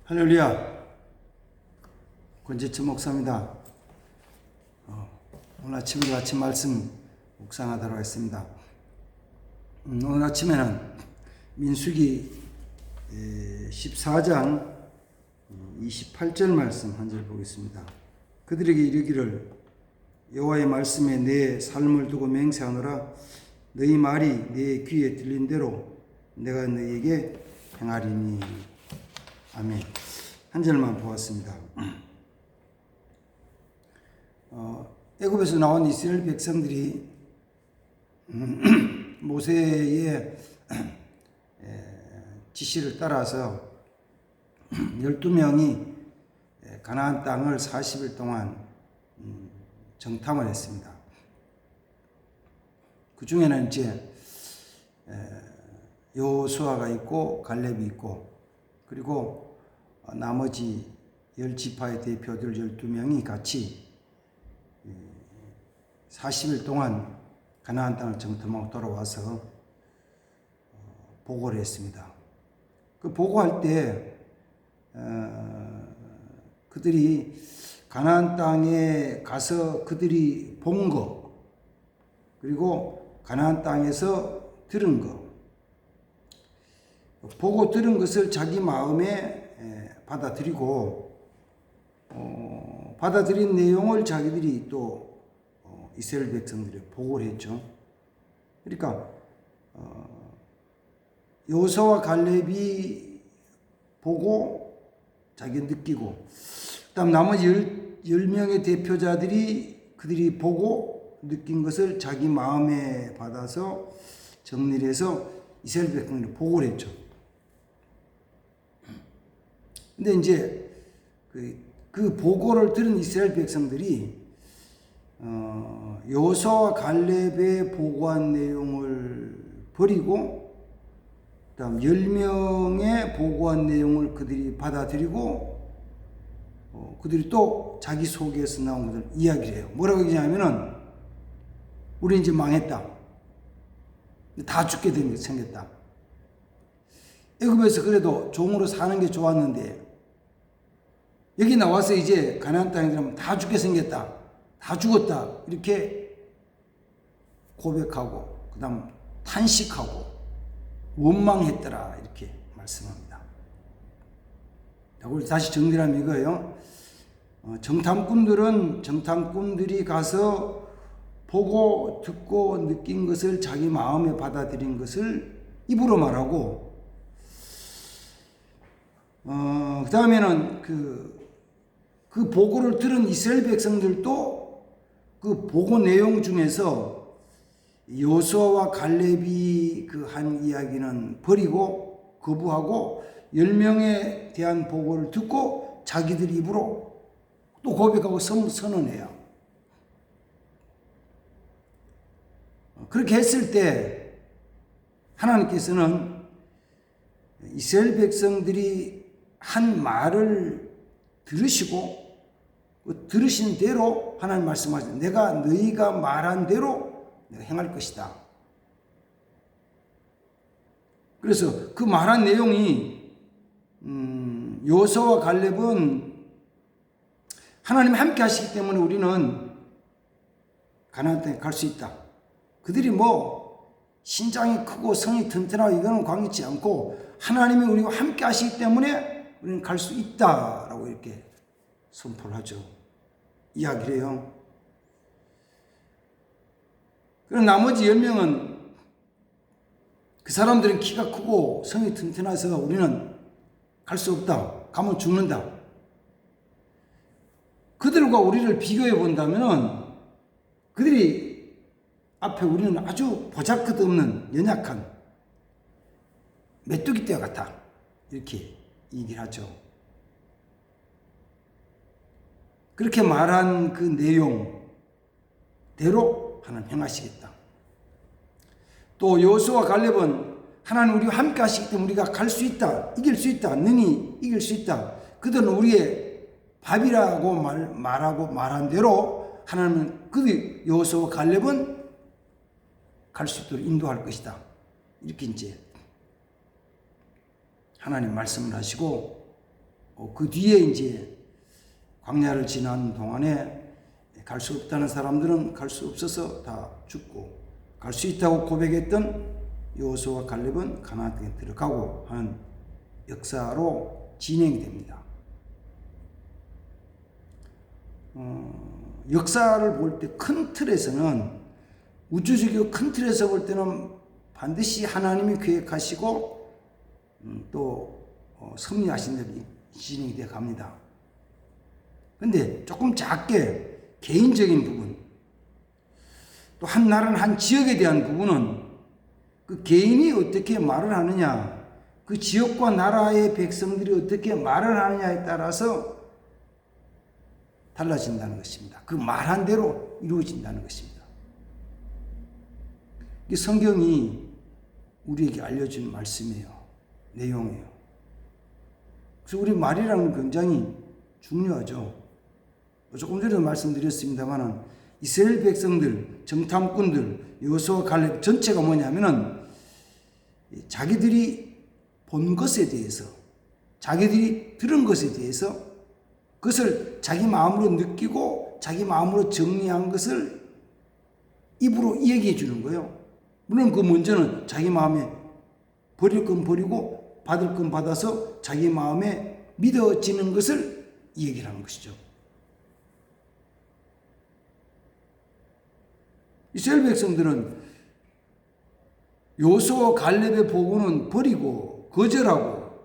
할렐루야. 권재천 목사입니다. 오늘 아침도 아침 말씀 묵상하도록 하겠습니다. 오늘 아침에는 민수기 14장 28절 말씀 한 절 보겠습니다. 그들에게 이르기를 여호와의 말씀에 내 삶을 두고 맹세하노라. 너희 말이 내 귀에 들린 대로 내가 너희에게 행하리니. 아멘. 한 절만 보았습니다. 애굽에서 나온 이스라엘 백성들이 모세의 지시를 따라서 12명이 가나안 땅을 40일 동안 정탐을 했습니다. 그 중에는 이제 여호수아가 있고 갈렙이 있고, 그리고 나머지 10지파의 대표들 12명이 같이 40일 동안 가나안 땅을 정탐하고 돌아와서 보고를 했습니다. 그 보고할 때 그들이 가나안 땅에 가서 그들이 본 거, 그리고 가나안 땅에서 들은 거, 보고 들은 것을 자기 마음에 받아들이고, 받아들인 내용을 자기들이 또 이스라엘 백성들이 보고를 했죠. 그러니까 여호수아와 갈렙이 보고 자기 느끼고, 그다음 나머지 10명의 대표자들이 그들이 보고 느낀 것을 자기 마음에 받아서 정리를 해서 이스라엘 백성들이 보고를 했죠. 근데 이제 그 보고를 들은 이스라엘 백성들이 여호수아와 갈렙의 보고한 내용을 버리고, 그다음 10명의 보고한 내용을 그들이 받아들이고, 그들이 또 자기 속에서 나온 것을 이야기를 해요. 뭐라고 얘기하냐면은, 우리 이제 망했다. 다 죽게 생겼다. 애굽에서 그래도 종으로 사는 게 좋았는데 여기 나와서 이제 가나안 땅에 들어가면 다 죽게 생겼다. 다 죽었다. 이렇게 고백하고, 그 다음 탄식하고 원망했더라. 이렇게 말씀합니다. 그걸 다시 정리하면 이거예요. 정탐꾼들이 가서 보고 듣고 느낀 것을 자기 마음에 받아들인 것을 입으로 말하고, 그 다음에는 그 보고를 들은 이스라엘 백성들도 그 보고 내용 중에서 여호수아와 갈렙이 그 한 이야기는 버리고 거부하고 10명에 대한 보고를 듣고 자기들 입으로 또 고백하고 선언해요. 그렇게 했을 때 하나님께서는 이스라엘 백성들이 한 말을 들으시고, 들으신 대로 하나님 말씀하시죠. 내가 너희가 말한 대로 내가 행할 것이다. 그래서 그 말한 내용이 여호수아와 갈렙은 하나님이 함께 하시기 때문에 우리는 가나안 땅에 갈 수 있다. 그들이 신장이 크고 성이 튼튼하고 이거는 관계치 않고 하나님이 우리와 함께 하시기 때문에 우리는 갈 수 있다라고 이렇게 선포를 하죠. 이야기를 해요. 그럼 나머지 10명은 그 사람들은 키가 크고 성이 튼튼해서 우리는 갈 수 없다. 가면 죽는다. 그들과 우리를 비교해 본다면 그들이 앞에 우리는 아주 보잘것없는 연약한 메뚜기 떼와 같다. 이렇게 얘기를 하죠. 그렇게 말한 그 내용대로 하나님 행하시겠다. 또 여호수아와 갈렙은 하나님 우리와 함께 하시기 때문에 우리가 갈 수 있다. 이길 수 있다. 능히 이길 수 있다. 그들은 우리의 밥이라고 말한 대로 하나님은 여호수아와 갈렙은 갈 수 있도록 인도할 것이다. 이렇게 이제 하나님 말씀을 하시고 그 뒤에 이제 광야를 지나는 동안에 갈 수 없다는 사람들은 갈 수 없어서 다 죽고, 갈 수 있다고 고백했던 여호수아와 갈렙은 가나안 땅에 들어가고 하는 역사로 진행이 됩니다. 역사를 볼 때 큰 틀에서는, 우주적이고 큰 틀에서 볼 때는 반드시 하나님이 계획하시고 또 섭리하신 대로 진행이 되어 갑니다. 근데 조금 작게 개인적인 부분, 또 한 나라는 한 지역에 대한 부분은 그 개인이 어떻게 말을 하느냐, 그 지역과 나라의 백성들이 어떻게 말을 하느냐에 따라서 달라진다는 것입니다. 그 말한 대로 이루어진다는 것입니다. 이 성경이 우리에게 알려준 말씀이에요. 내용이에요. 그래서 우리 말이라는 건 굉장히 중요하죠. 조금 전에도 말씀드렸습니다만 이스라엘 백성들, 정탐꾼들, 여호수아 갈렙 전체가 뭐냐면은 자기들이 본 것에 대해서, 자기들이 들은 것에 대해서 그것을 자기 마음으로 느끼고 자기 마음으로 정리한 것을 입으로 얘기해 주는 거예요. 물론 그 먼저는 자기 마음에 버릴 건 버리고 받을 건 받아서 자기 마음에 믿어지는 것을 얘기를 하는 것이죠. 이스라엘 백성들은 여호수아와 갈렙의 보고는 버리고 거절하고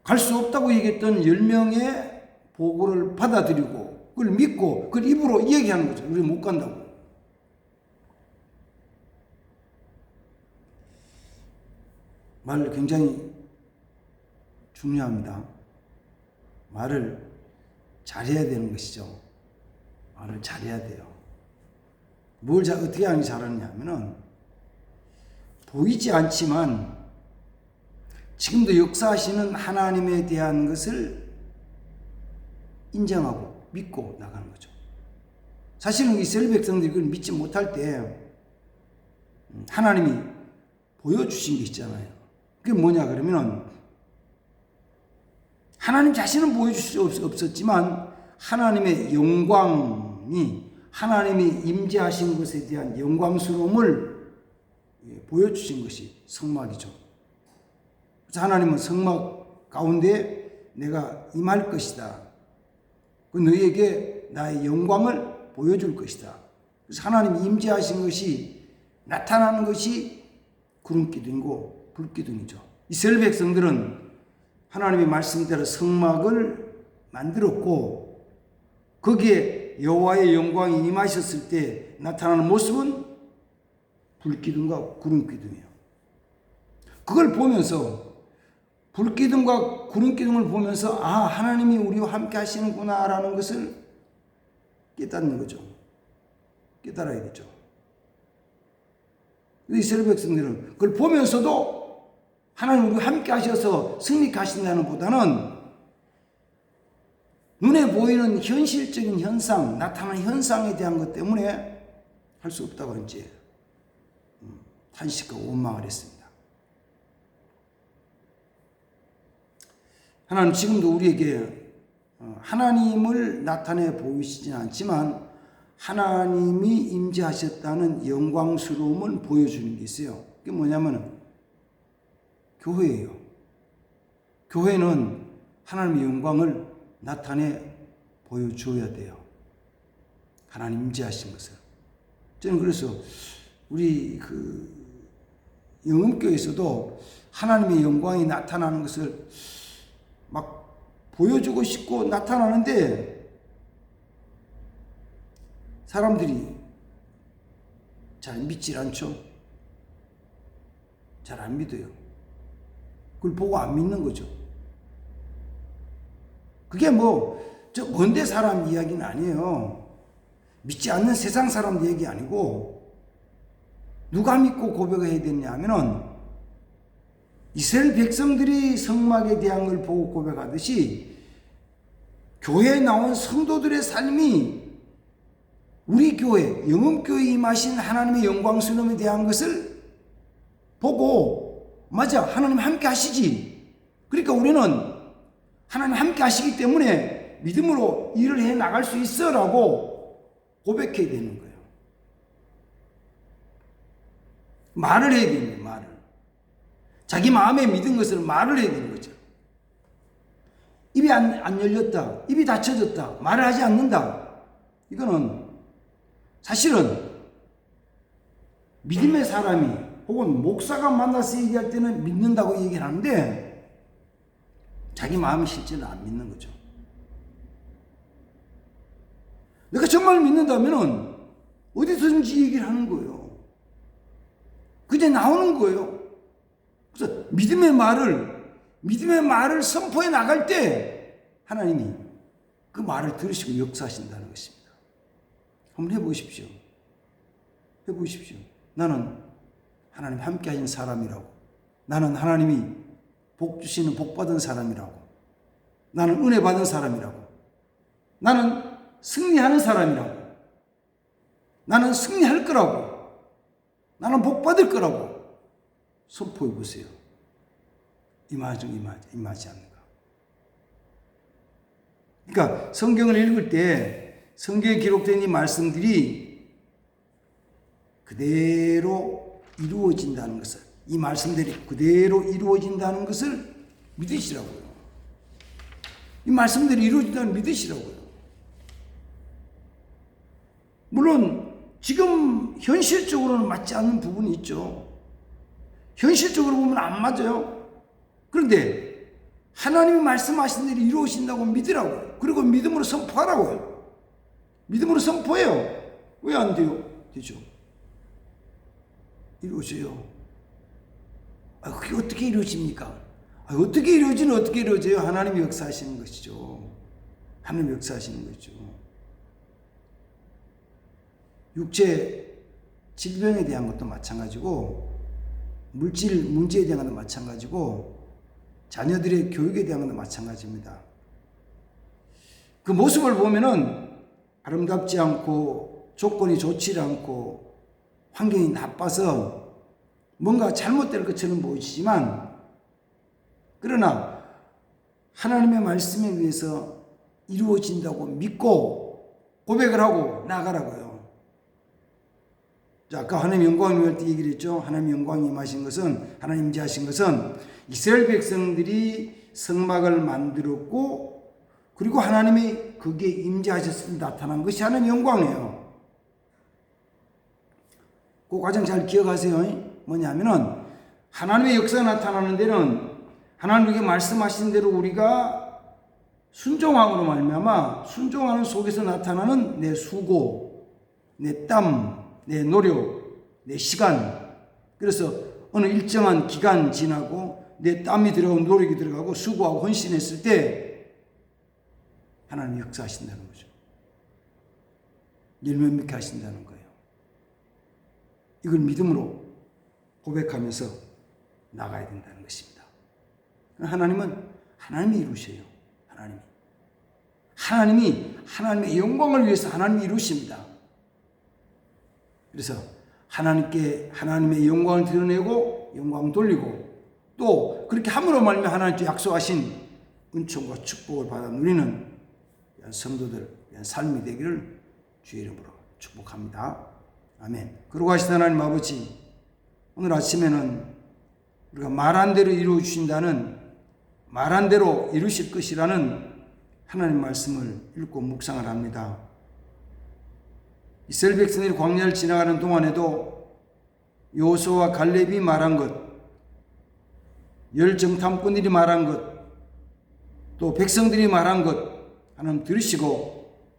갈 수 없다고 얘기했던 10명의 보고를 받아들이고 그걸 믿고 그걸 입으로 얘기하는 거죠. 우리 못 간다고. 말 굉장히 중요합니다. 말을 잘해야 되는 것이죠. 말을 잘해야 돼요. 어떻게 하는 게 잘하느냐 하면은, 보이지 않지만 지금도 역사하시는 하나님에 대한 것을 인정하고 믿고 나가는 거죠. 사실은 이스라엘 백성들이 그걸 믿지 못할 때 하나님이 보여주신 게 있잖아요. 그게 뭐냐 그러면은, 하나님 자신은 보여줄 수 없었지만 하나님의 영광이, 하나님이 임재하신 것에 대한 영광스러움을 보여주신 것이 성막이죠. 그래서 하나님은 성막 가운데 내가 임할 것이다. 그 너희에게 나의 영광을 보여줄 것이다. 그래서 하나님이 임재하신 것이, 나타나는 것이 구름기둥이고 불기둥이죠. 이스라엘 백성들은 하나님의 말씀대로 성막을 만들었고 거기에 여호와의 영광이 임하셨을 때 나타나는 모습은 불기둥과 구름기둥이에요. 그걸 보면서, 불기둥과 구름기둥을 보면서 하나님이 우리와 함께 하시는구나 라는 것을 깨닫는 거죠. 깨달아야겠죠. 이스라엘 백성들은 그걸 보면서도 하나님 우리와 함께 하셔서 승리하신다는 보다는 눈에 보이는 현실적인 현상, 나타나는 현상에 대한 것 때문에 할 수 없다고 이제 탄식하고 원망을 했습니다. 하나님 지금도 우리에게 하나님을 나타내 보이시진 않지만 하나님이 임재하셨다는 영광스러움을 보여주는 게 있어요. 그게 뭐냐면 교회예요. 교회는 하나님의 영광을 나타내 보여줘야 돼요. 하나님 임재하신 것을. 저는 그래서 우리 영음교에서도 하나님의 영광이 나타나는 것을 막 보여주고 싶고 나타나는데 사람들이 잘 믿질 않죠. 잘 안 믿어요. 그걸 보고 안 믿는 거죠. 그게 저 먼데 사람 이야기는 아니에요. 믿지 않는 세상 사람 얘기 아니고, 누가 믿고 고백을 해야 되냐 하면은 이스라엘 백성들이 성막에 대한 걸 보고 고백하듯이 교회에 나온 성도들의 삶이 우리 교회, 영음교회에 임하신 하나님의 영광스러움에 대한 것을 보고, 맞아, 하나님 함께 하시지. 그러니까 우리는 하나님 함께 하시기 때문에 믿음으로 일을 해 나갈 수 있어라고 고백해야 되는 거예요. 말을 해야 됩니다. 말을. 자기 마음에 믿은 것을 말을 해야 되는 거죠. 입이 안 열렸다. 입이 닫혀졌다. 말을 하지 않는다. 이거는 사실은 믿음의 사람이 혹은 목사가 만나서 얘기할 때는 믿는다고 얘기를 하는데 자기 마음이 실제는 안 믿는 거죠. 내가 정말 믿는다면 어디서든지 얘기를 하는 거예요. 그게 나오는 거예요. 그래서 믿음의 말을 선포해 나갈 때 하나님이 그 말을 들으시고 역사하신다는 것입니다. 한번 해보십시오. 해보십시오. 나는 하나님 함께 하신 사람이라고. 나는 하나님이 복 주시는 복 받은 사람이라고. 나는 은혜 받은 사람이라고. 나는 승리하는 사람이라고. 나는 승리할 거라고. 나는 복 받을 거라고 선포해 보세요. 임하지 않는가. 그러니까 성경을 읽을 때 성경에 기록된 이 말씀들이 그대로 이루어진다는 것을, 이 말씀들이 그대로 이루어진다는 것을 믿으시라고요. 이 말씀들이 이루어진다는 믿으시라고요. 물론 지금 현실적으로는 맞지 않는 부분이 있죠. 현실적으로 보면 안 맞아요. 그런데 하나님이 말씀하신 대로 이루어진다고 믿으라고요. 그리고 믿음으로 선포하라고요. 믿음으로 선포해요. 왜 안 돼요? 되죠. 이루어져요. 그게 어떻게 이루어집니까? 어떻게 이루어져요? 하나님이 역사하시는 것이죠. 하나님이 역사하시는 거죠. 육체 질병에 대한 것도 마찬가지고, 물질 문제에 대한 것도 마찬가지고, 자녀들의 교육에 대한 것도 마찬가지입니다. 그 모습을 보면은 아름답지 않고 조건이 좋지 않고 환경이 나빠서 뭔가 잘못될 것처럼 보이지만, 그러나 하나님의 말씀에 의해서 이루어진다고 믿고 고백을 하고 나가라고요. 자, 아까 하나님 영광이 임할 때 얘기를 했죠. 하나님 영광이 임하신 것은, 하나님 임재하신 것은 이스라엘 백성들이 성막을 만들었고, 그리고 하나님이 거기에 임재하셨을 때 나타난 것이 하나님의 영광이에요. 그 과정 잘 기억하세요. 뭐냐면은 하나님의 역사가 나타나는 데는 하나님께 말씀하신 대로 우리가 순종함으로 말미암아 순종하는 속에서 나타나는 내 수고, 내 땀, 내 노력, 내 시간. 그래서 어느 일정한 기간 지나고 내 땀이 들어가고 노력이 들어가고 수고하고 헌신했을 때 하나님이 역사하신다는 거죠. 열매맺게 하신다는 거예요. 이걸 믿음으로 고백하면서 나가야 된다는 것입니다. 하나님이 이루셔요. 하나님의 영광을 위해서 하나님이 이루십니다. 그래서 하나님의 영광을 드러내고 영광 돌리고, 또 그렇게 함으로 말미암아 하나님께 약속하신 은총과 축복을 받아 누리는 성도들 삶이 되기를 주의 이름으로 축복합니다. 아멘. 그러고 하신 하나님 아버지, 오늘 아침에는 우리가 말한 대로 이루어 주신다는, 말한 대로 이루실 것이라는 하나님 말씀을 읽고 묵상을 합니다. 이스라엘 백성들이 광야를 지나가는 동안에도 여호수아와 갈렙이 말한 것, 열 정탐꾼들이 말한 것, 또 백성들이 말한 것 하나님 들으시고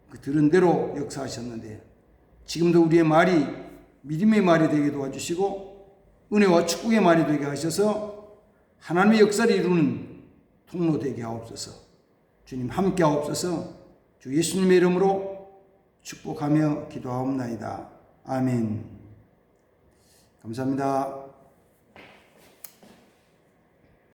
그 들은 대로 역사하셨는데, 지금도 우리의 말이 믿음의 말이 되게 도와주시고 은혜와 축복의 말이 되게 하셔서 하나님의 역사를 이루는 통로 되게 하옵소서. 주님 함께 하옵소서. 주 예수님의 이름으로 축복하며 기도하옵나이다. 아멘. 감사합니다.